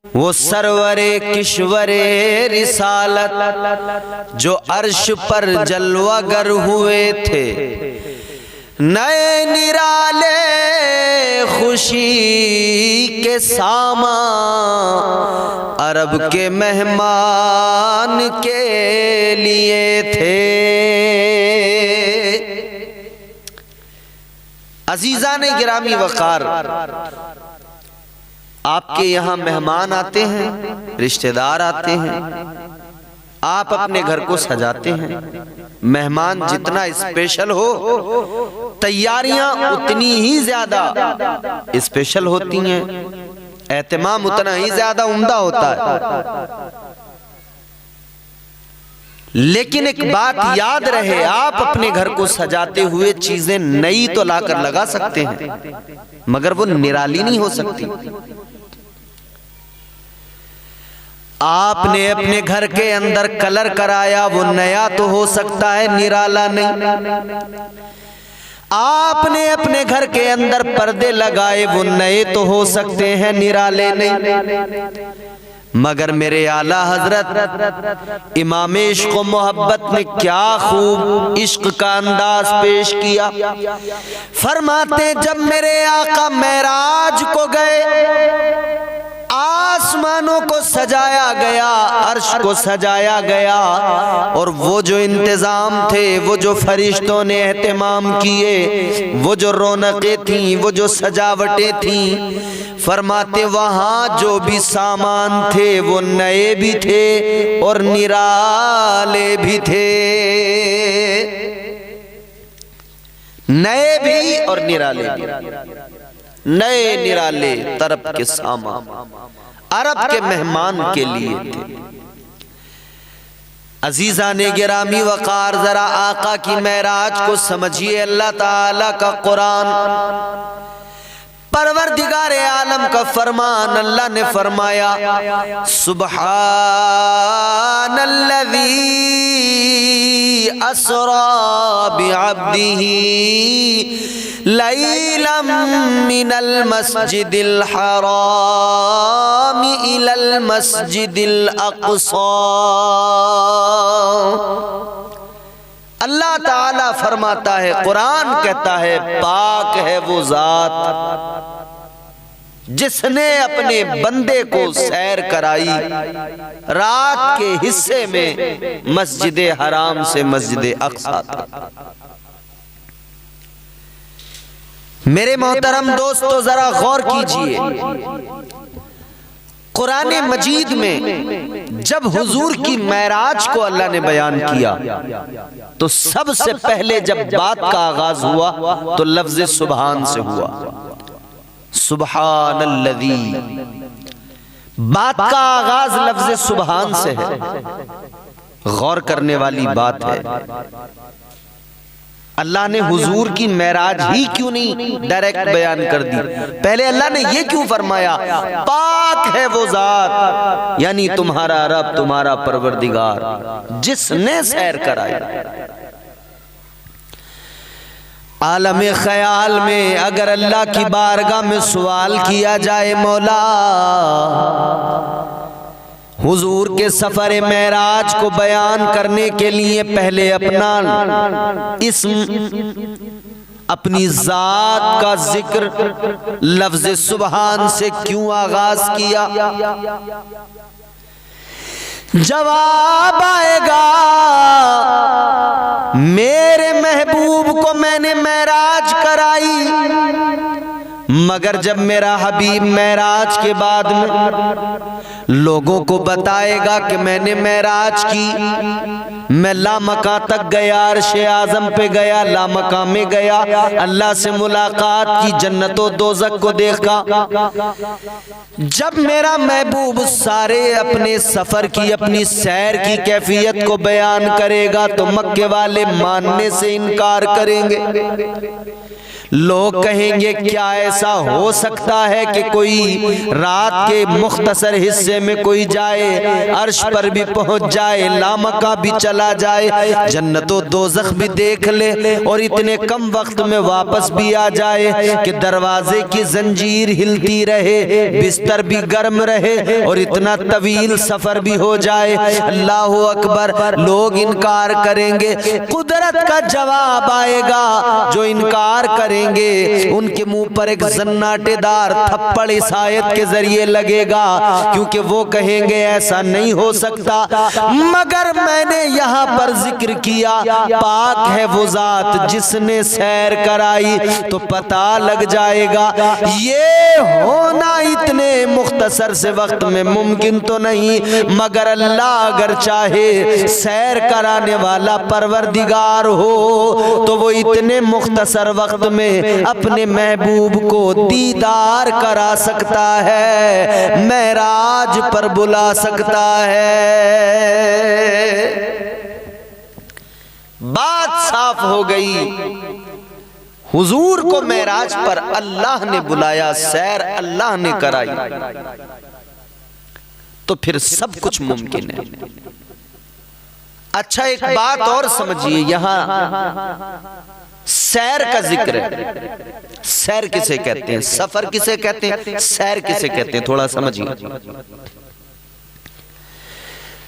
वो सरवरे किश्वरे रिसालत जो अर्श पर जलवागर हुए थे, नए निराले खुशी के सामा अरब के मेहमान के लिए थे। अजीज़ान गिरामी वक़ार, आपके यहाँ मेहमान आते हैं, रिश्तेदार आते हैं, आप अपने घर को सजाते हैं। मेहमान जितना स्पेशल हो, तैयारियां उतनी ही ज्यादा स्पेशल होती हैं, एहतमाम उतना ही ज्यादा उम्दा होता है। लेकिन एक बात याद रहे, आप अपने घर को सजाते हुए चीजें नई तो लाकर लगा सकते हैं, मगर वो निराली नहीं हो सकती। आपने अपने घर के अंदर कलर कराया, वो नया तो हो सकता है, निराला नहीं। आपने अपने घर के अंदर पर्दे लगाए, वो नए तो हो सकते हैं, निराले नहीं। मगर मेरे आला हजरत इमाम इश्क व मोहब्बत ने क्या खूब इश्क का अंदाज पेश किया। फरमाते जब मेरे आका मेराज को गए, आसमानों को सजाया गया, अर्श को सजाया गया, और वो जो इंतजाम थे, वो जो फरिश्तों ने एहतमाम किए, वो जो रौनकें थीं, वो जो सजावटें थीं, फरमाते वहां जो भी सामान थे वो नए भी थे और निराले भी थे। नए भी और निराले भी, नए निराले तरफ के सामान अरब के मेहमान के लिए थे। अजीज़ा ने गिरामी वक़ार, जरा आका की मेराज को समझिए। अल्लाह ताला का कुरान, परवरदिगार आलम का फरमान, अल्लाह ने फरमाया सुबहानल्लज़ी अस्रा बिअब्दिही लैलम मिनल मस्जिदिल हराम इलल मस्जिदिल अक़सा। अल्लाह ताला फरमाता है, कुरान कहता है, पाक है वो जात जिसने अपने बंदे को सैर कराई रात के हिस्से में मस्जिद हराम से मस्जिद अक़सा तक। मेरे मोहतरम दोस्तों, जरा गौर कीजिए, कुरान मजीद में जब हुजूर की मेराज को अल्लाह ने बयान किया तो सबसे पहले जब बात का आगाज हुआ तो लफ्ज़ सुबहान से हुआ। सुबहानल्लज़ी, बात का आगाज लफ्ज़ सुबहान से है। गौर करने वाली बात है, अल्लाह ने हुजूर की मेराज ही क्यों नहीं डायरेक्ट बयान कर दी? पहले अल्लाह ने ये क्यों फरमाया, पाक है वो जात, यानी तुम्हारा रब, तुम्हारा परवरदिगार जिसने सैर कराई। आलम ख्याल में अगर अल्लाह की बारगाह में सवाल किया जाए, मौला हुजूर के सफर मेराज को बयान करने के लिए पहले अपना इस्म, अपनी जात का जिक्र लफ्ज़ सुबहान से क्यों आगाज किया? जवाब आएगा, मेरे महबूब को मैंने मेराज कराई, मगर जब मेरा हबीब मेराज के बाद में लोगों को बताएगा कि मैंने मेराज की, मैं लामका तक गया, अर्शे आज़म पे गया, लामका में गया, अल्लाह से मुलाकात की, जन्नत और दोज़ख को देखा। जब मेरा महबूब सारे अपने सफर की, अपनी सैर की कैफियत को बयान करेगा तो मक्के वाले मानने से इनकार करेंगे। लोग कहेंगे क्या ऐसा हो सकता है कि कोई रात के मुख्तसर हिस्से में कोई जाए, अर्श पर भी पहुंच जाए, लामका भी चला जाए, जन्नतो दोज़ख भी देख ले और इतने कम वक्त में वापस भी आ जाए कि दरवाजे की जंजीर हिलती रहे, बिस्तर भी गर्म रहे और इतना तवील सफर भी हो जाए। अल्लाह अकबर। लोग इनकार करेंगे। कुदरत का जवाब आएगा। जो इनकार करेंगे उनके मुंह पर एक जन्नाटेदार थप्पड़ इस आयत के जरिए लगेगा, क्योंकि वो कहेंगे ऐसा नहीं हो सकता। मगर मैंने यहाँ पर जिक्र किया, पाक है वो जात जिसने सैर कराई, तो पता लग जाएगा ये होना इतने मुख्तसर से वक्त में मुमकिन तो नहीं, मगर अल्लाह अगर चाहे सैर कराने वाला परवरदिगार हो तो वो इतने मुख्तसर वक्त में अपने महबूब को दीदार करा सकता है, मेराज पर बुला सकता है। बात साफ हो गई। हुजूर को मेराज पर अल्लाह ने बुलाया, सैर अल्लाह ने कराई, तो फिर सब कुछ मुमकिन है। अच्छा, एक बात और समझिए, यहां सैर का जिक्र है। सैर किसे कहते हैं, सफर किसे कहते हैं, सैर किसे कहते हैं, थोड़ा समझिए।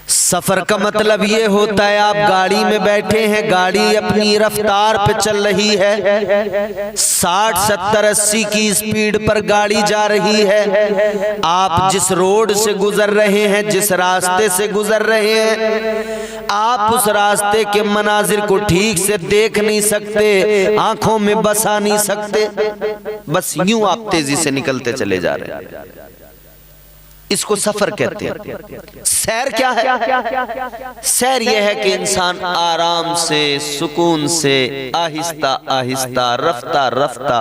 सफर का मतलब ये होता है आप गाड़ी में बैठे हैं, गाड़ी अपनी रफ्तार पे चल रही है, 60, 70, 80 की स्पीड पर गाड़ी जा रही है। आप जिस रोड से गुजर रहे हैं, जिस रास्ते से गुजर रहे हैं, आप उस रास्ते के मनाजिर को ठीक से देख नहीं सकते, आंखों में बसा नहीं सकते, बस यूं आप तेजी से निकलते चले जा रहे हैं। इसको सफर कहते हैं। सैर क्या है? सैर यह है कि इंसान आराम से, सुकून से, आहिस्ता आहिस्ता, रफ्ता रफ्ता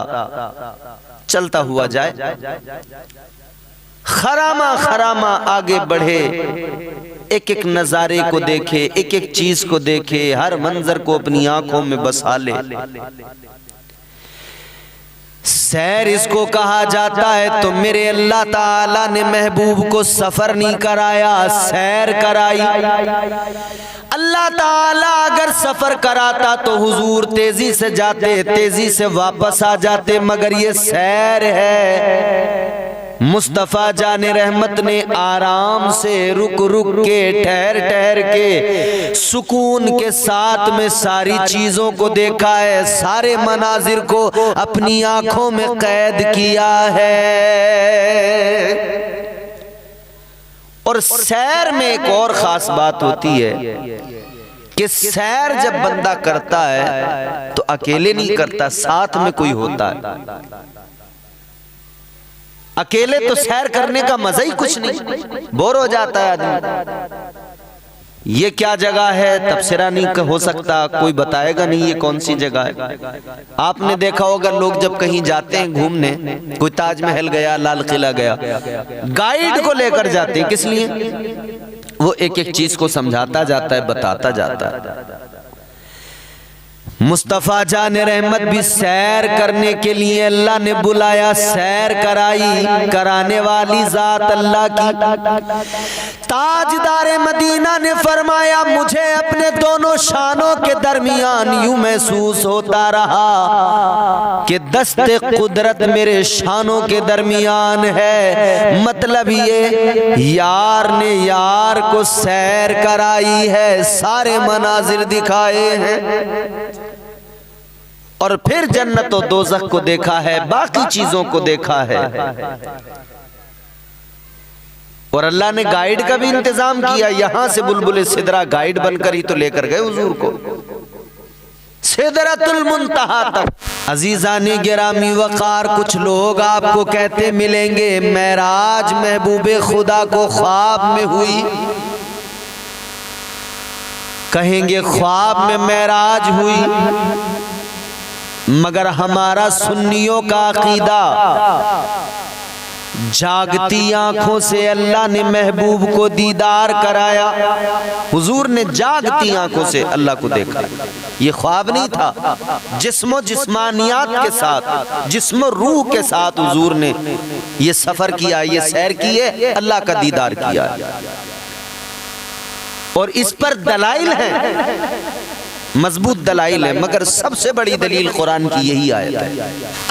चलता हुआ जाए, खरामा खरामा आगे बढ़े, एक एक नजारे को देखे, एक एक चीज को देखे, हर मंजर को अपनी आंखों में बसा ले। सैर इसको कहा जाता है। तो मेरे अल्लाह ताला ने महबूब को सफर नहीं कराया, सैर कराई। अल्लाह ताला अगर सफर कराता तो हुजूर तेजी से जाते, तेजी से वापस आ जाते, मगर ये सैर है। मुस्तफा जाने रहमत ने आराम से, रुक रुक के, ठहर ठहर के, सुकून के साथ में सारी चीजों को देखा है, सारे मनाजिर को अपनी आंखों में कैद किया है। और सैर में एक और खास बात होती है कि सैर जब बंदा करता है तो अकेले नहीं करता, साथ में कोई होता है। अकेले तो सैर करने का मजा ही कुछ नहीं, बोर हो जाता है आदमी। ये क्या जगह है, तबसरा नहीं हो सकता, कोई बताएगा नहीं ये कौन सी जगह है। आपने देखा होगा लोग जब कहीं जाते हैं घूमने, कोई ताजमहल गया, लाल किला गया, गाइड को लेकर जाते हैं। किस लिए? वो एक एक चीज को समझाता जाता है, बताता जाता है। मुस्तफा जाने रहमत भी सैर करने के लिए अल्लाह ने बुलाया, सैर कराई। कराने वाली जात अल्लाह की। ताजदारे मदीना ने फरमाया, मुझे अपने दोनों शानों के दरमियान यूं महसूस होता रहा कि दस्ते कुदरत मेरे शानों के दरमियान है। मतलब ये यार ने यार को सैर कराई है, सारे मनाजिर दिखाए हैं, और फिर जन्नत और दोज़ख को देखा है, बाकी चीजों को देखा है। और अल्लाह ने गाइड का भी इंतजाम किया। यहां से बुलबुल सिदरा गाइड बनकर ही तो लेकर गए हुजूर को सिदरतुल मुंतहा तक। अजीजानी गिरामी वकार, कुछ लोग आपको कहते मिलेंगे मेराज महबूबे खुदा को ख्वाब में हुई, कहेंगे ख्वाब में मेराज हुई। मगर हमारा सुन्नियों का अकीदा, जागती आंखों से अल्लाह ने महबूब को दीदार कराया। हुजूर ने जागती आंखों से अल्लाह को देखा। ये ख्वाब नहीं था, जिस्मो जिस्मानियात के साथ, जिस्मो रूह के साथ हुजूर ने ये सफर किया, ये सैर की है, अल्लाह का दीदार किया। और इस पर दलाइल हैं, मजबूत दलाइल है, मगर सबसे बड़ी दलील कुरान की यही आयत है।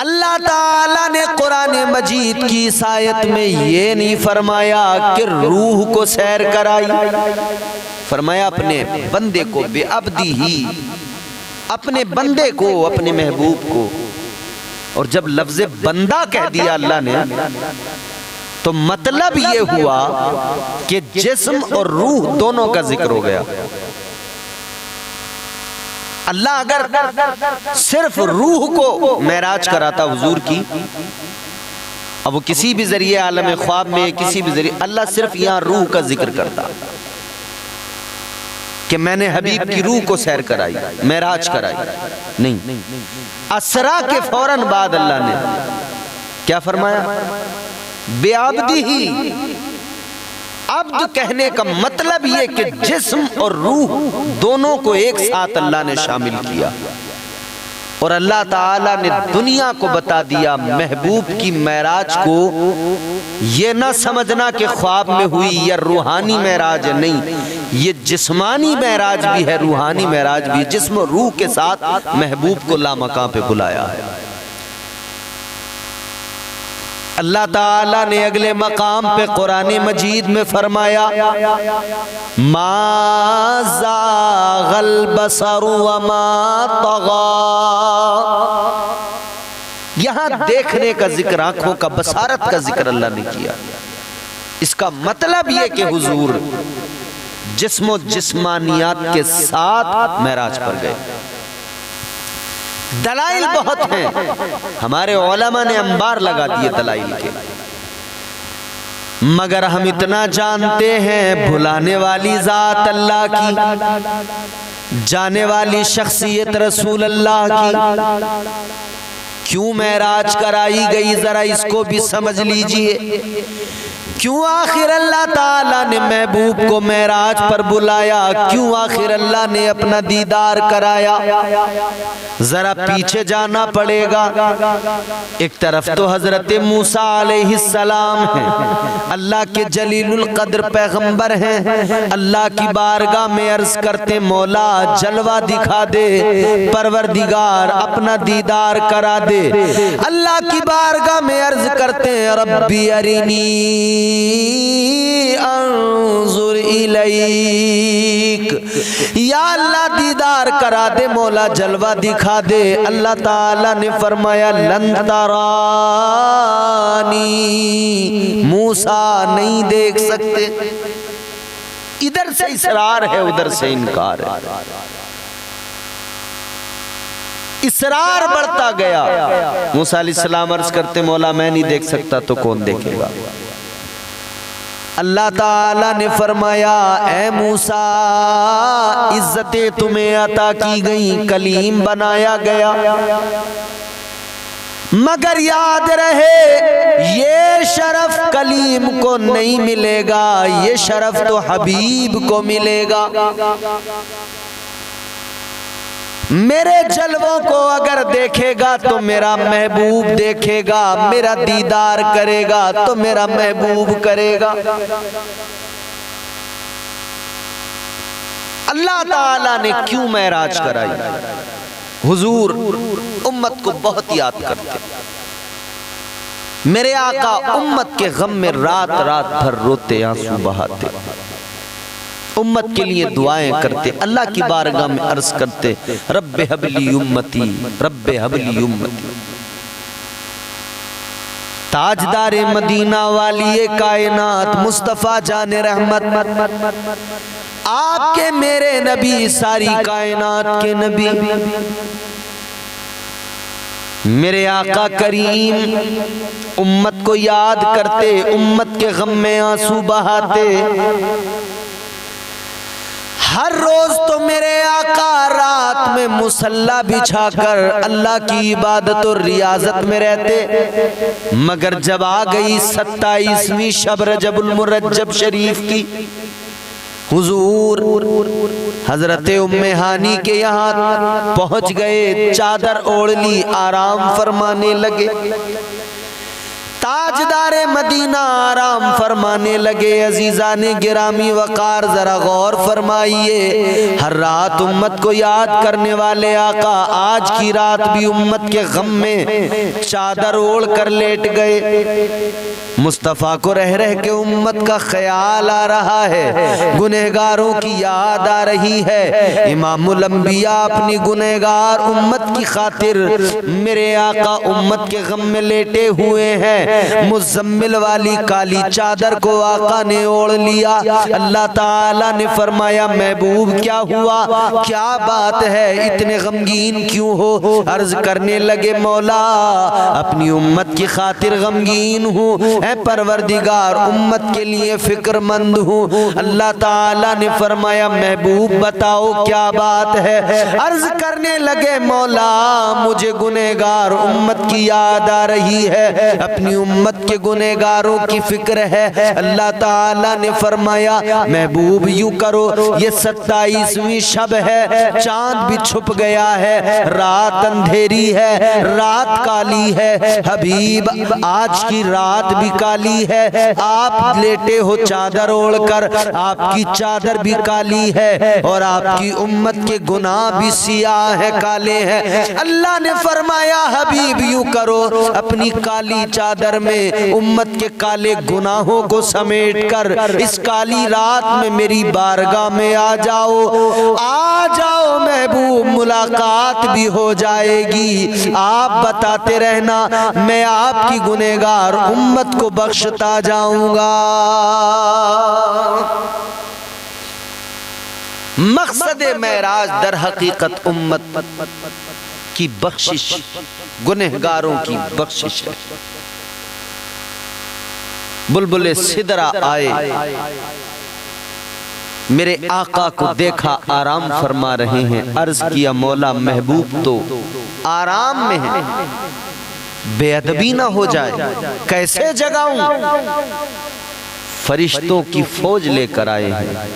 अल्लाह ताला ने कुरान मजीद की इस आयत में ये नहीं फरमाया कि रूह को सैर कराई, फरमाया अपने बंदे को, बेअब्दी ही, अपने बंदे को, अपने महबूब को। और जब लफ्ज़ बंदा कह दिया अल्लाह ने, तो मतलब ये हुआ कि जिस्म और रूह दोनों का जिक्र हो गया। अल्लाह अगर सिर्फ रूह को मेराज कराता हुजूर की, अब वो किसी भी जरिए आलम ख्वाब में, किसी भी जरिए, अल्लाह सिर्फ यहाँ रूह का जिक्र करता कि मैंने हबीब की रूह को सैर कराई, मेराज कराई, नहीं, असरा के फौरन बाद अल्लाह ने क्या फरमाया, बेअब्दी ही। अब्द कहने का मतलब ये कि जिस्म और रूह दोनों को एक साथ अल्लाह ने शामिल किया। और अल्लाह ताला ने दुनिया को बता दिया महबूब की मेराज को, ये ना समझना कि ख्वाब में हुई या रूहानी मेराज है, नहीं, ये जिस्मानी मेराज भी है, रूहानी मेराज भी है। जिस्म और रूह के साथ महबूब को लामकां पे बुलाया है। अल्लाह ताला ने अगले मकाम पे कुरान मजीद में फरमाया, मा ज़ाग़ल बसरु व मा तग़ा। यहां देखने का जिक्र, आंखों का, बसारत का जिक्र अल्लाह ने किया। इसका मतलब यह कि हुजूर जिस्मो जिस्मानियात के साथ मेराज पर गए। दलाइल बहुत हैं, हमारे उलमा ने अंबार लगा दिए दलाइल के, मगर हम इतना जानते हैं भुलाने वाली जात अल्लाह की, जाने वाली शख्सियत रसूल अल्लाह की, क्यों मेराज कराई गई, जरा इसको भी समझ लीजिए। क्यों आखिर अल्लाह ताला ने महबूब को मेराज पर बुलाया, क्यों आखिर अल्लाह ने अपना दीदार कराया, जरा पीछे जाना पड़ेगा। एक तरफ तो हजरत मूसा अलैहिस्सलाम हैं, अल्लाह के जलीलुल कद्र पैगंबर हैं, अल्लाह की बारगाह में अर्ज करते मौला जलवा दिखा दे, परवरदिगार अपना दीदार करा दे। अल्लाह की बारगाह में अर्ज करते रब्बी अरिनी अंजुर इलैक, या अल्लाह दीदार करा दे, मौला जलवा दिखा दे। अल्लाह ताला ने फरमाया लन तरानी, मूसा नहीं देख सकते। इधर से इसरार है, उधर से इनकार है, इसरार बढ़ता गया। मूसा अलैहिस्सलाम अर्ज करते मौला मैं नहीं देख सकता तो कौन देखेगा। अल्लाह ताला ने फरमाया ए मूसा इज्जतें तुम्हें अता की गई, कलीम बनाया गया, मगर याद रहे ये शरफ कलीम को नहीं मिलेगा, ये शरफ तो हबीब को मिलेगा। मेरे जलवों को अगर देखेगा तो मेरा महबूब देखेगा, मेरा दीदार करेगा तो मेरा महबूब करेगा। अल्लाह ताला ने क्यों मेराज कराई? हुजूर उम्मत को बहुत याद करते, मेरे आका उम्मत के गम में रात रात भर रोते, आंसू बहाते, उम्मत के लिए दुआएं करते, अल्लाह की बारगाह में अर्ज करते रब्बे हबली उम्मती, रब्बे हबली उम्मती। ताजदारे मदीना वाली कायनात मुस्तफा जाने रहमत, आपके मेरे नबी सारी कायनात के नबी, मेरे आका करीम उम्मत को याद करते, उम्मत के गम में आंसू बहाते, हर रोज तो मेरे आका रात में मुसल्ला बिछाकर अल्लाह की इबादत और रियाजत में रहते, मगर जब आ गई 27वीं शब रजबुल मुरज्जब शरीफ की, हुजूर हजरत उम्मे हानी के यहाँ पहुंच गए, चादर ओढ़ ली, आराम फरमाने लगे। ताजदारे मदीना आराम फरमाने लगे। अजीजाने गिरामी वकार जरा गौर फरमाइए, हर रात उम्मत को याद करने वाले आका आज की रात भी उम्मत के गम में चादर ओढ़ कर लेट गए। मुस्तफ़ा को रह रह के उम्मत का ख्याल आ रहा है, गुनहगारों की याद आ रही है। इमामुल अंबिया अपनी गुनहगार उम्मत की खातिर मेरे आका उम्मत के गम में लेटे हुए हैं। मुज़म्मिल वाली काली चादर को आका ने ओढ़ लिया। अल्लाह ताला ने फरमाया, महबूब क्या हुआ, क्या बात है, इतने गमगीन क्यों हो? अर्ज करने लगे, मौला अपनी उम्मत की खातिर गमगीन हूँ, परवरदिगार उम्मत के लिए फिक्रमंद हूँ। अल्लाह ताला ने फरमाया, महबूब बताओ क्या बात है? अर्ज करने लगे, मौला मुझे गुनहगार उम्मत की याद आ रही है, अपनी उम्मत के गुनहगारों की फिक्र है। अल्लाह ताला ने फरमाया, महबूब यूं करो, ये 27वीं शब है, चांद भी छुप गया है, रात अंधेरी है, रात काली है। हबीब आज की रात भी काली है, आप लेटे हो चादर ओढ़कर, आपकी चादर भी काली है और आपकी उम्मत के गुनाह भी सियाह है, काले हैं। अल्लाह ने फरमाया, हबीब यूं करो, अपनी काली चादर में उम्मत के काले गुनाहों को समेटकर इस काली रात में मेरी बारगाह में आ जाओ महबूब, मुलाकात भी हो जाएगी। आप बताते रहना, मैं आपकी गुनहगार उम्मत को बख्शता जाऊंगा। मकसद मेराज दर हकीकत उम्मत की बख्शिश, गुनहगारों की बख्शिश है। बुलबुले सिदरा आए, मेरे आका को देखा आराम फरमा रहे हैं। अर्ज किया, मौला महबूब तो आराम में है, बेअदबी ना हो जाए, कैसे जगाऊं? फरिश्तों की फौज लेकर आए हैं,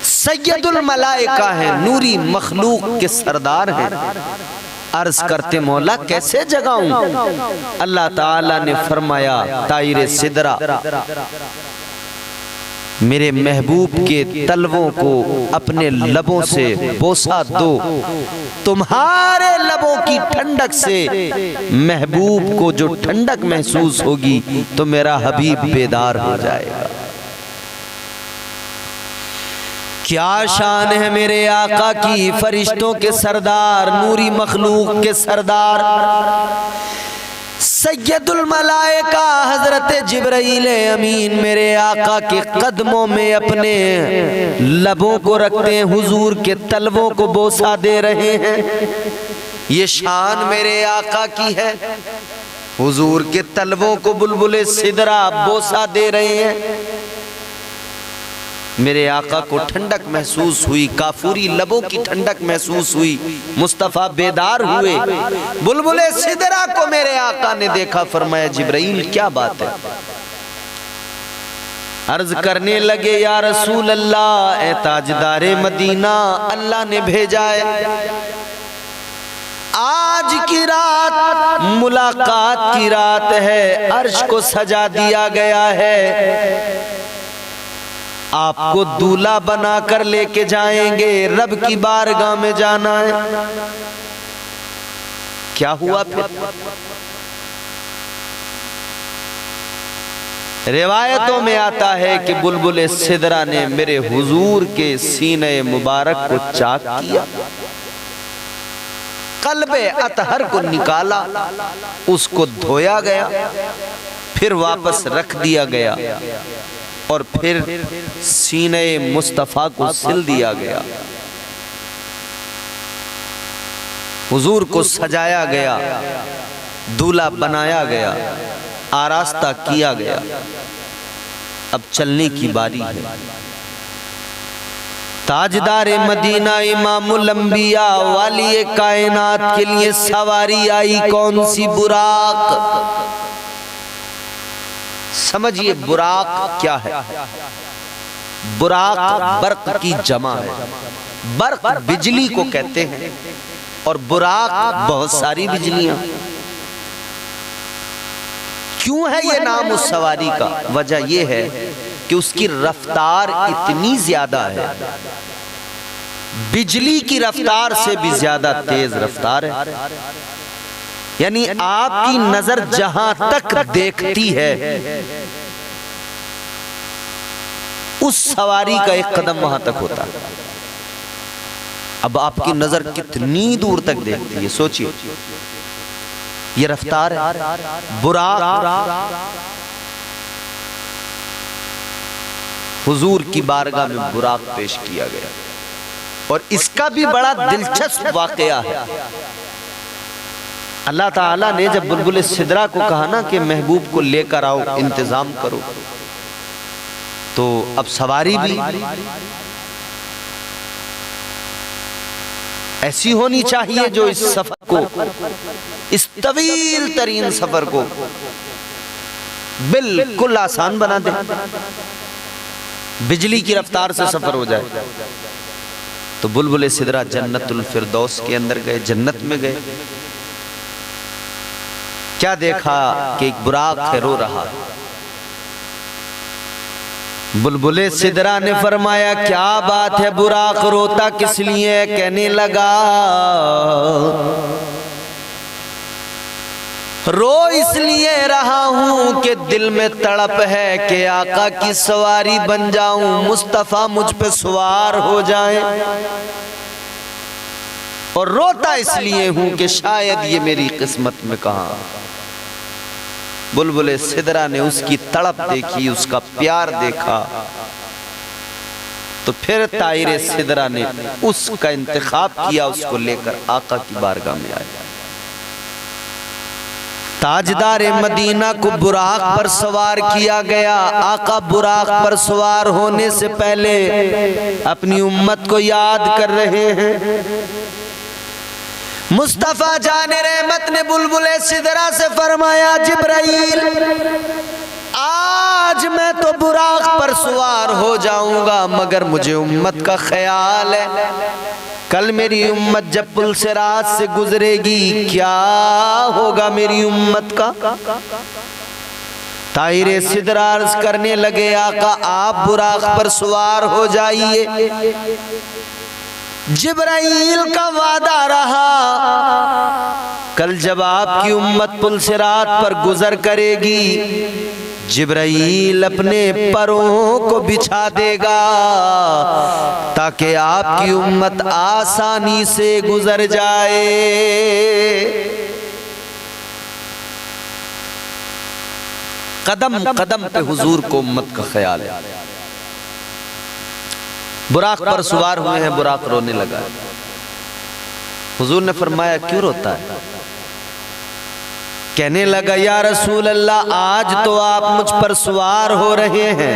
सैयदुल मलाइका है, नूरी मखलूक के सरदार हैं। अर्ज करते, मौला कैसे जगाऊं? अल्लाह ताला ने फरमाया, ताइरे सिदरा, मेरे महबूब के तलवों को अपने लबों से बोसा दो, तुम्हारे लबों की ठंडक से महबूब को जो ठंडक महसूस होगी तो मेरा हबीब बेदार हो जाएगा। क्या शान है मेरे आका की, फरिश्तों के सरदार, नूरी मखलूक के सरदार, सैयदुल मलाइका हजरत जिब्राइल अमीन मेरे आका के कदमों में अपने लबों को रखते हैं, हुजूर के तलवों को बोसा दे रहे हैं। ये शान मेरे आका की है, हुजूर के तलवों को बुलबुले सिदरा बोसा दे रहे हैं। मेरे आका को ठंडक महसूस हुई, काफूरी लबों की ठंडक महसूस हुई, मुस्तफ़ा बेदार हुए। बुलबुले सिदरा को मेरे आका ने देखा, फरमाया, जिब्राइल क्या बात है? अर्ज करने लगे, या रसूल अल्लाह, ए ताजदारे मदीना, अल्लाह ने भेजा है, आज की रात मुलाकात की रात है, अर्श को सजा दिया गया है, आपको दूल्हा बनाकर लेके जाएंगे, रब की बारगाह में जाना है। क्या हुआ फिर? रिवायतों में आता है कि बुलबुले सिदरा ने मेरे हुजूर के सीने मुबारक को चाक किया, कल्बे अतहर को निकाला, उसको धोया गया, फिर वापस रख दिया गया और फिर सीने मुस्तफ़ा को सिल दिया गया, हुजूर को सजाया गया, दूल्हा बनाया गया, आरास्ता किया गया। अब चलने की बारी है। ताजदार मदीना इमामुल अंबिया वाली कायनात के लिए सवारी आई कौन सी? बुराक। समझिए बुराक क्या है। बुराक बर्क की जमा है। बर्क बिजली को कहते हैं और बुराक बहुत सारी बिजलियां। क्यों है ये नाम उस सवारी का? वजह यह है कि उसकी रफ्तार इतनी ज्यादा है, बिजली की रफ्तार से भी ज्यादा तेज रफ्तार है। यानी आपकी नजर जहां तक देखती है उस सवारी का एक कदम वहां तक होता है। अब आपकी नजर कितनी दूर तक देखती है, सोचिए। ये रफ्तार है। बुराक हुजूर की बारगाह में बुराक पेश किया गया और इसका भी बड़ा दिलचस्प वाकया है। अल्लाह ताला ने जब बुलबुल सिदरा को कहा ना कि महबूब को लेकर आओ, इंतजाम करो, तो अब सवारी भी ऐसी होनी चाहिए जो इस सफर को, इस तवील तरीन सफर को बिल्कुल आसान बना दे, बिजली की रफ्तार से सफर हो जाए। तो बुलबुल सिदरा जन्नतुल फिरदौस के अंदर गए, जन्नत में गए। क्या देखा कि एक बुराक है, रो रहा। बुलबुल सिदरा ने फरमाया क्या बात है बुराक रोता किस लिए? कहने लगा रो इसलिए रहा हूं कि दिल में तड़प है कि आका की सवारी बन जाऊं, मुस्तफा मुझ पे सवार हो जाए। और रोता इसलिए हूं कि शायद ये मेरी किस्मत में कहां। बुलबुल सिदरा ने उसकी तड़प देखी, उसका प्यार देखा, तो फिर ताहिर सिदरा ने उसका इंतखाब किया, उसको लेकर आका की बारगाह में आया। ताजदार मदीना को बुराक पर सवार किया गया। आका बुराक पर सवार होने से पहले अपनी उम्मत को याद कर रहे हैं। मुस्तफा जाने रहमत ने बुलबुल सिदरा से फरमाया जिब्राइल आज मैं तो बुराक पर सवार हो जाऊंगा, मगर मुझे उम्मत का ख्याल है। कल मेरी उम्मत जब पुल से रात से गुजरेगी क्या होगा मेरी उम्मत का? ताहिर सिदरा अर्ज करने लगे आका आप बुराक पर सवार हो जाइए। जिब्राइल का वादा रहा कल जब आपकी उम्मत पुल सिरात पर गुजर करेगी, जिब्राइल अपने परों को बिछा देगा ताकि आपकी उम्मत आसानी से गुजर जाए। कदम कदम पे हुजूर को उम्मत का ख्याल है। बुराक पर सवार हुए हैं, बुराक रोने लगा। हुजूर ने फरमाया क्यों रोता है? कहने लगा या रसूल अल्लाह आज तो आप मुझ पर सवार हो रहे हैं,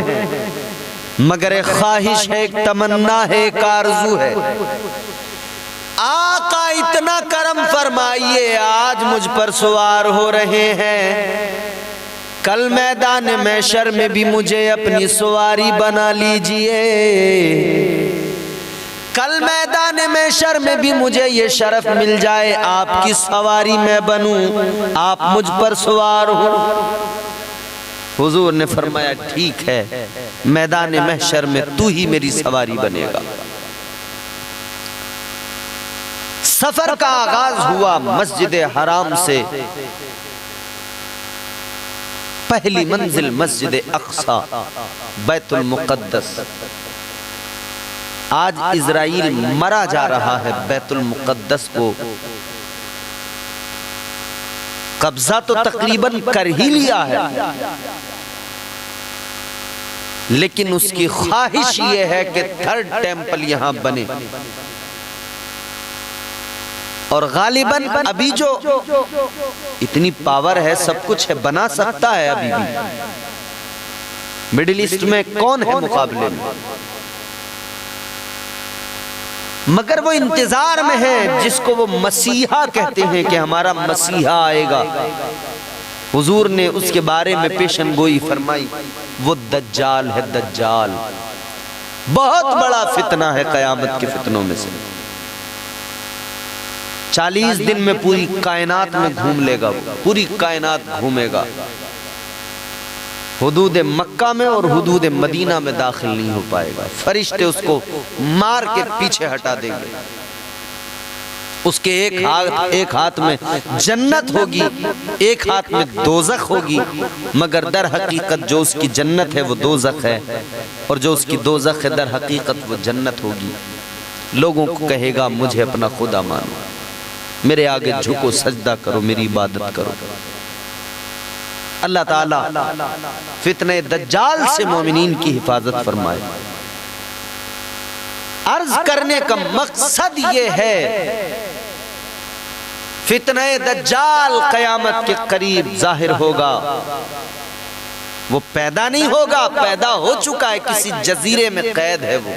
मगर एक ख्वाहिश है, एक तमन्ना है, एक आरज़ू है। आका इतना करम फरमाइए आज मुझ पर सवार हो रहे हैं, कल मैदान महशर में भी मुझे अपनी सवारी बना लीजिए। कल मैदान महशर में भी मुझे ये शरफ मिल जाए आपकी सवारी मैं बनूं, आप मुझ पर सवार हो। हुजूर ने फरमाया ठीक है, मैदान महशर में तू ही मेरी सवारी बनेगा। सफर का आगाज हुआ मस्जिद हराम से। पहली मंजिल मस्जिद अक्सा बैतुल मुक़द्दस। आज इज़राइल मरा जा रहा है बैतुल मुक़द्दस को कब्जा तो तकरीबन कर ही लिया है, लेकिन उसकी ख्वाहिश ये है कि थर्ड टेंपल यहां बने। और गालिबन अभी जो इतनी पावर है, सब कुछ है, बना सकता है। अभी भी मिडिल ईस्ट में कौन है मुकाबले में? मगर वो इंतजार में है जिसको वो मसीहा कहते हैं कि हमारा मसीहा आएगा। हुजूर ने उसके बारे में पेशन गोई फरमाई, वो दज्जाल है, दज्जाल बहुत बड़ा फितना है कयामत के फितनों में से। 40 दिन में पूरी कायनात में घूम लेगा, पूरी कायनात घूमेगा। हुदूद मक्का में और हुदूद मदीना में दाखिल नहीं हो पाएगा। फरिश्ते उसको मार के पीछे हटा देंगे। उसके एक हाथ में जन्नत होगी, एक हाथ में दोज़ख होगी, मगर दर हकीकत जो उसकी जन्नत है वो दोज़ख है, और जो उसकी दोज़ख है दर हकीकत वो जन्नत होगी। लोगों को कहेगा मुझे अपना खुदा मानो, मेरे आगे झुको, सजदा करो, मेरी इबादत करो। अल्लाह ताला फितने दज्जाल से मोमिनीन की हिफाजत फरमाए। अर्ज करने का मकसद ये है, फितने दज्जाल कयामत के करीब जाहिर होगा। वो पैदा नहीं होगा, पैदा हो चुका है, किसी जजीरे में कैद है। वो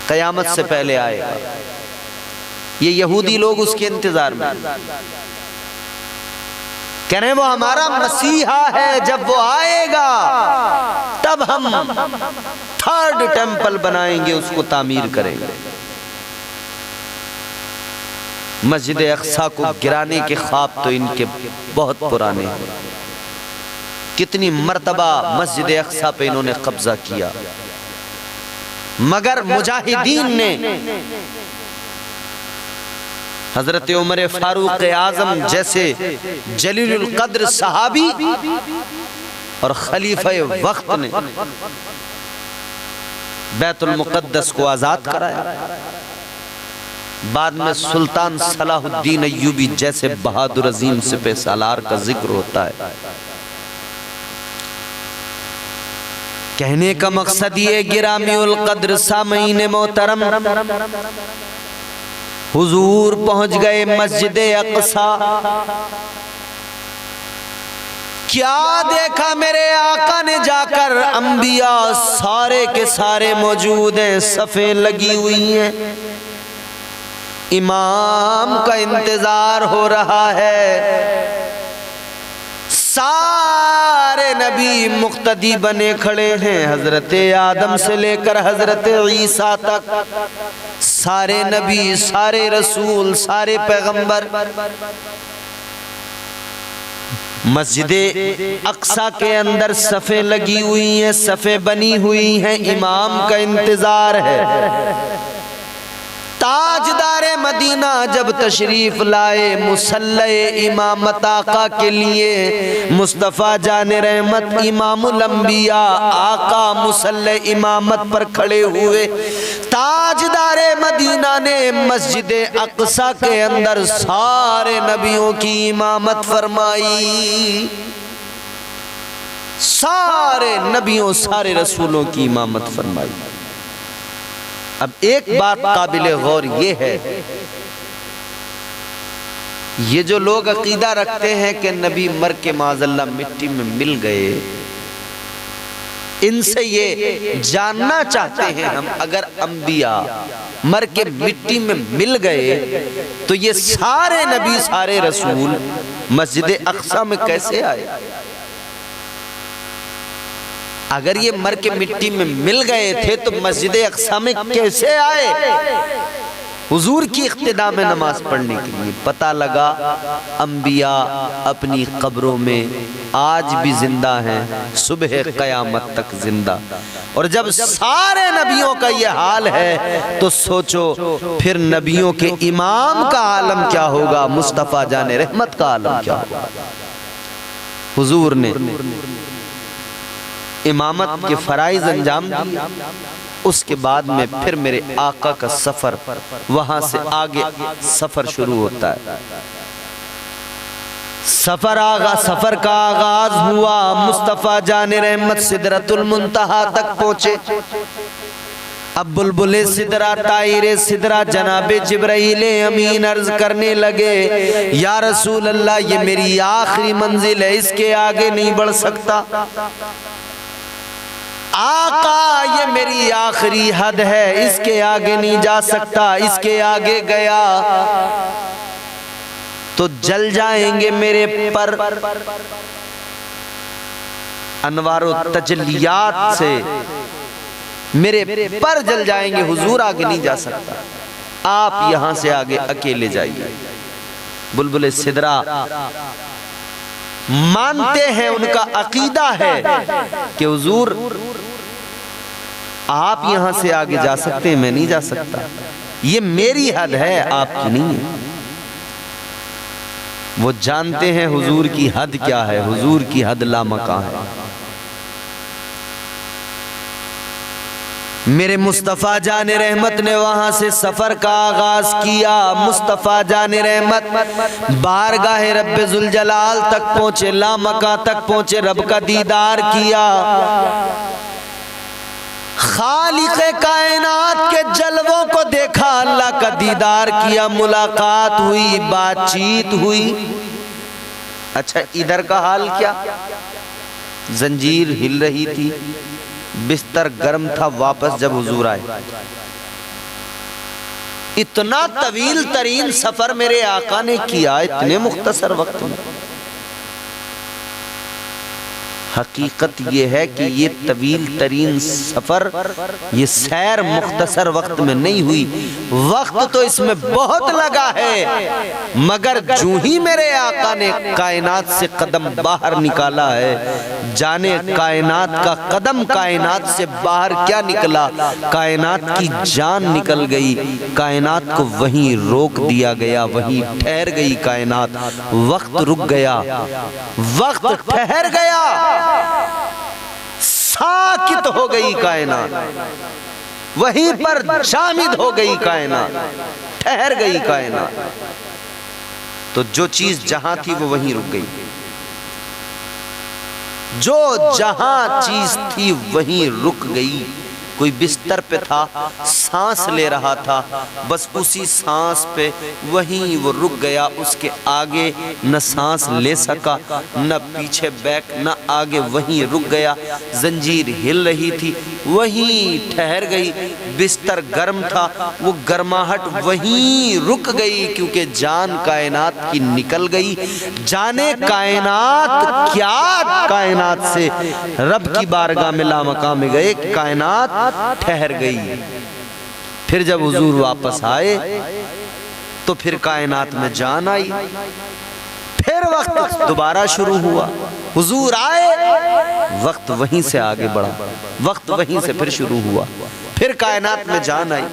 कयामत से पहले आएगा। ये यहूदी लोग उसके इंतजार में कह रहे हैं वो हमारा मसीहा है, जब वो आएगा तब हम 3rd टेंपल बनाएंगे, उसको तामीर करेंगे। मस्जिद अक्सा को गिराने के ख्वाब तो इनके बहुत पुराने हैं। कितनी मर्तबा मस्जिद अक्सा पे इन्होंने कब्जा किया, मगर मुजाहिदीन ने हजरत उमर फारूक आजम जैसे जलीलुल कद्र सहाबी और खलीफा वक्त ने बैतुल मुक़द्दस को आजाद कराया। बाद में सुल्तान सलाहुद्दीन अय्यूबी जैसे बहादुर अजीम सिपह सालार का जिक्र होता है। कहने का मकसद ये गिरामीउल कद्र सामीन मोहतरम, हुजूर पहुंच गए मस्जिद अक्सा। क्या देखा मेरे आका ने जाकर, अंबिया सारे के सारे मौजूद हैं, सफ़ें लगी हुई हैं, इमाम का इंतजार हो रहा है। सारे नबी मुक्तदी बने खड़े हैं, हजरत आदम से लेकर हजरत ईसा तक सारे नबी, सारे रसूल, सारे पैगंबर मस्जिद अक्सा के अंदर सफ़े लगी हुई हैं, सफ़े बनी हुई हैं, इमाम का इंतजार है। ताजदारे मदीना जब तशरीफ लाए मुसल्ले इमामत आका के लिए, मुस्तफ़ा जान रहमत इमामुल अंबिया आका मुसल्ले इमामत पर खड़े हुए। ताजदारे मदीना ने मस्जिद अक्सा के अंदर सारे नबियों की इमामत फरमाई, सारे नबियों सारे रसूलों की इमामत फरमाई। अब एक बात काबिले गौर ये है, ये जो लोग अकीदा रखते हैं कि नबी मर के माज़अल्लाह मिट्टी में मिल गए, इनसे ये जानना चाहते हैं हम, अगर अंबिया मर के मिट्टी में मिल गए तो ये सारे नबी सारे रसूल मस्जिद अक्सा में कैसे आए? अगर ये मर के मिट्टी में मिल गए थे तो मस्जिद अक्सा में कैसे आए? हुजूर की इख्तिदा में नमाज पढ़ने के लिए। पता लगा अंबिया अपनी कब्रों में आज भी जिंदा हैं, सुबह क़यामत तक जिंदा। और जब सारे नबियों का ये हाल है तो सोचो फिर नबियों के इमाम का आलम क्या होगा, मुस्तफ़ा जाने रहमत का आलम क्या होगा। हुजूर ने इमामत के फराइज अंजाम दिए, उसके बाद में फिर मेरे आका का सफर, वहां से आगे सफर शुरू होता है। सफर का आगाज हुआ, मुस्तफ़ा जाने रहमत सिदरतुल मुंतहा तक पहुंचे। अब बुलबुले सिदरा तायरे सिदरा जनाबे जिब्राइल अमीन अर्ज करने लगे, या रसूल अल्लाह ये मेरी आखिरी मंजिल है, इसके आगे नहीं बढ़ सकता। आका ये मेरी आखिरी हद है, इसके आगे नहीं जा सकता, इसके आगे गया तो जल जाएंगे मेरे पर अनवारो तजलियात से, मेरे पर जल जाएंगे, हुजूर आगे नहीं जा सकता, आप यहां से आगे अकेले जाइए। बुलबुल सिदरा मानते हैं, उनका अकीदा है कि हुजूर आप यहां से आगे जा सकते हैं, मैं नहीं जा सकता, ये मेरी हद है, आपकी नहीं है। वो जानते हैं हुजूर की हद क्या है, हुजूर की हद लामका है। मेरे मुस्तफ़ा जाने रहमत ने वहां से सफर का आगाज किया। मुस्तफ़ा जाने रहमत बारगाह रब्बे जुल जलाल तक पहुंचे, लामका तक पहुंचे, रब का दीदार किया, खालिक़े कायनात के जलवों को देखा, अल्लाह का दीदार किया, मुलाकात हुई, बातचीत हुई। अच्छा इधर का हाल क्या? जंजीर हिल रही थी, बिस्तर गर्म था। वापस जब हुजूर आए, इतना तवील तरीन सफर मेरे आका ने किया इतने मुख्तसर वक्त में। हकीकत ये है कि ये तवील तरीन सफर, ये सैर मुख्तसर वक्त में नहीं हुई, वक्त तो इसमें बहुत लगा है, मगर जो ही मेरे आका ने कायनात से कदम बाहर निकाला है, जाने कायनात का कदम कायनात से बाहर क्या निकला, कायनात की जान निकल गई, कायनात को वहीं रोक दिया गया, वहीं ठहर गई कायनात, वक्त रुक गया, वक्त ठहर गया, साकित हो गई कायनात, वहीं पर शामिद हो गई कायनात, ठहर गई कायनात। तो जो चीज जहां थी वो वहीं रुक गई, जो जहां चीज थी वहीं रुक गई। कोई बिस्तर पे था, सांस ले रहा था, बस उसी सांस पे वहीं वो रुक गया, उसके आगे न सांस ले सका, न पीछे बैक, न आगे, वहीं रुक गया। जंजीर हिल रही थी, वहीं ठहर गई। बिस्तर गर्म था, वो गर्माहट वहीं रुक गई, क्योंकि जान कायनात की निकल गई। जाने कायनात क्या, कायनात से रब की बारगाह में लामका में गए, कायनात ठहर गई। फिर जब हुजूर वापस आए तो फिर कायनात में जान आई, फिर वक्त दोबारा शुरू हुआ। हुजूर आए, वक्त वहीं से आगे बढ़ा, वक्त वहीं से फिर शुरू हुआ, फिर कायनात में जान आई।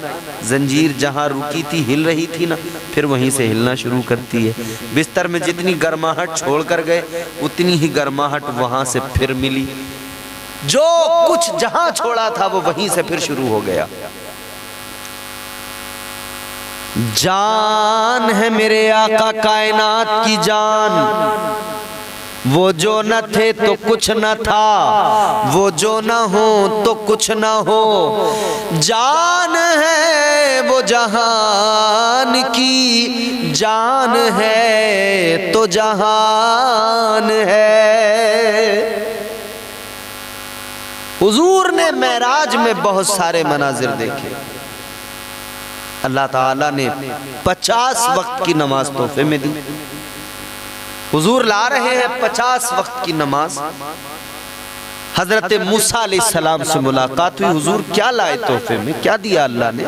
जंजीर जहां रुकी थी, हिल रही थी ना, फिर वहीं से हिलना शुरू करती है। बिस्तर में जितनी गर्माहट छोड़ कर गए, उतनी ही गर्माहट वहां से फिर मिली। जो कुछ जहां छोड़ा था वो वहीं से फिर शुरू हो गया। जान है मेरे आका कायनात की जान, वो जो न थे तो कुछ न था, वो जो न हो तो कुछ न हो। जान है वो जहान की, जान है तो जहान है। हुजूर ने मेराज में बहुत सारे मनाजिर देखे। अल्लाह ताला ने 50 वक्त की नमाज तोहफे में दी। हुजूर ला रहे हैं 50 वक्त की नमाज। हजरत मूसा अलैहिस्सलाम से मुलाकात हुई। हुजूर क्या लाए तोहफे में, क्या दिया अल्लाह ने?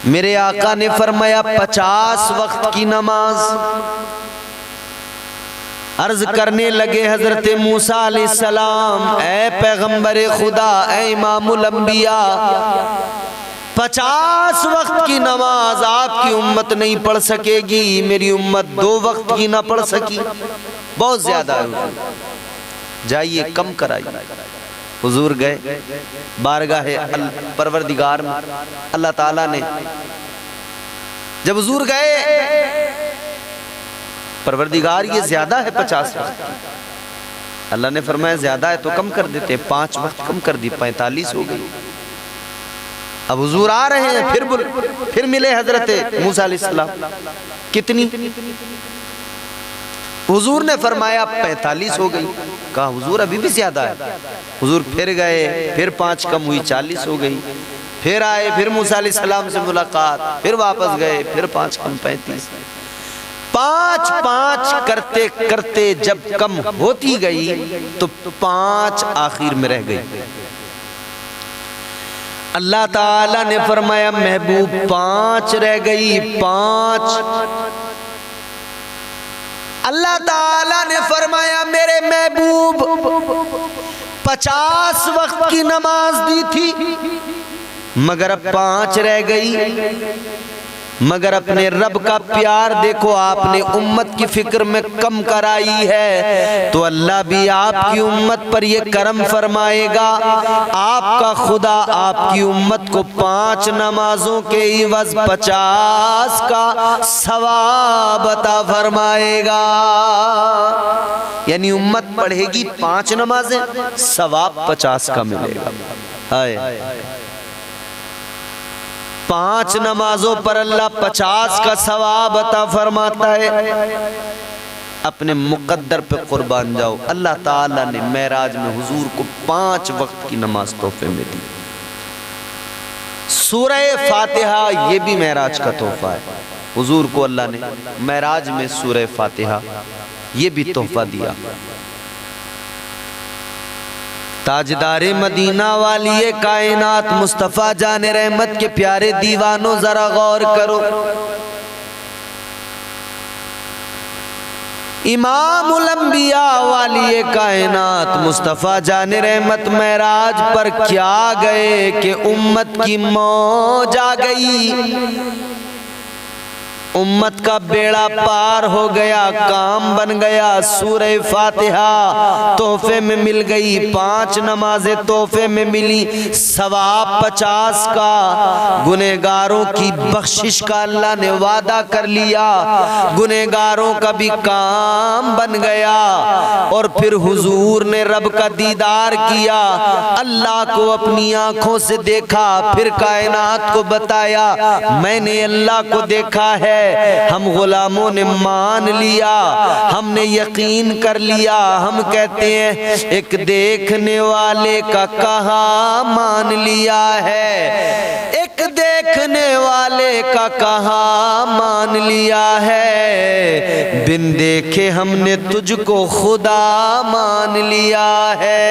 मेरे आका ने फरमाया 50 वक्त की नमाज। अर्ज करने लगे हजरत मूसा अलैहिस्सलाम, ऐ पैगंबर खुदा, ऐ इमामुल अंबिया, 50 वक्त की नमाज आपकी उम्मत नहीं पढ़ सकेगी, मेरी उम्मत 2 वक्त की ना पढ़ सकी, बहुत ज्यादा है, जाइए कम कराइए। हुजूर गए बारगाह परवरदिगार में। अल्लाह ताला ने जब हुजूर गए, परवरदिगार ये ज्यादा है 50 वक्त। अल्लाह ने फरमाया ज्यादा है तो कम कर देते, 5 वक्त कम कर दी, 45 हो गई। अब हुजूर आ रहे हैं, फिर मिले हजरत मूसा अलैहिस्सलाम। कितनी? हुजूर ने फरमाया 45 हो गई। कहा हुजूर अभी भी ज्यादा है। हुजूर फिर गए, फिर 5 कम हुई, 40 हो गई। फिर आए, फिर मूसा अलैहिस्सलाम से मुलाकात, फिर वापस गए, फिर 5 कम 35। 5 करते करते जब कम होती गई तो 5 आखिर में रह गई। अल्लाह ताला ने फरमाया महबूब 5 रह गई, 5। अल्लाह ताला ने फरमाया मेरे महबूब 50 वक्त की नमाज दी थी, मगर अब 5 रह गई। मगर अपने रब का प्यार देखो, आपने उम्मत की फिक्र में कम कराई है तो अल्लाह भी आपकी उम्मत पर ये करम फरमाएगा। आपका खुदा आपकी उम्मत को 5 नमाजों के इवज 50 का सवाब अता फरमाएगा। यानी उम्मत पढ़ेगी 5 नमाजें, सवाब 50 का मिलेगा। हाय 5 नमाजों पर अल्लाह 50 का सवाब अता फरमाता है। अपने मुकद्दर पे कुर्बान जाओ। अल्लाह ताला ने मेराज में हुजूर को 5 वक्त की नमाज तोहफे में दी। सूरह फातिहा ये भी मेराज का तोहफा है। हुजूर को अल्लाह ने मेराज में सूरह फातिहा ये भी तोहफा दिया। ताजदारे मदीना वाली कायनात मुस्तफ़ा जाने रहमत के प्यारे दीवानों जरा गौर करो। इमामुल अंबिया वाली कायनात मुस्तफ़ा जाने रहमत मेराज पर क्या गए कि उम्मत की मौज आ गई। उम्मत का बेड़ा पार हो गया, काम बन गया। सूरह फातिहा तोहफे में मिल गई, 5 नमाजें तोहफे में मिली, सवाब 50 का। गुनहगारों की बख्शिश का अल्लाह ने वादा कर लिया, गुनहगारों का भी काम बन गया। और फिर हुजूर ने रब का दीदार किया, अल्लाह को अपनी आंखों से देखा, फिर कायनात को बताया मैंने अल्लाह को देखा है। हम गुलामों ने मान लिया, हमने यकीन कर लिया। हम कहते हैं एक देखने वाले का कहा मान लिया है, एक देखने वाले का कहा मान लिया है। बिन देखे हमने तुझको खुदा मान लिया है।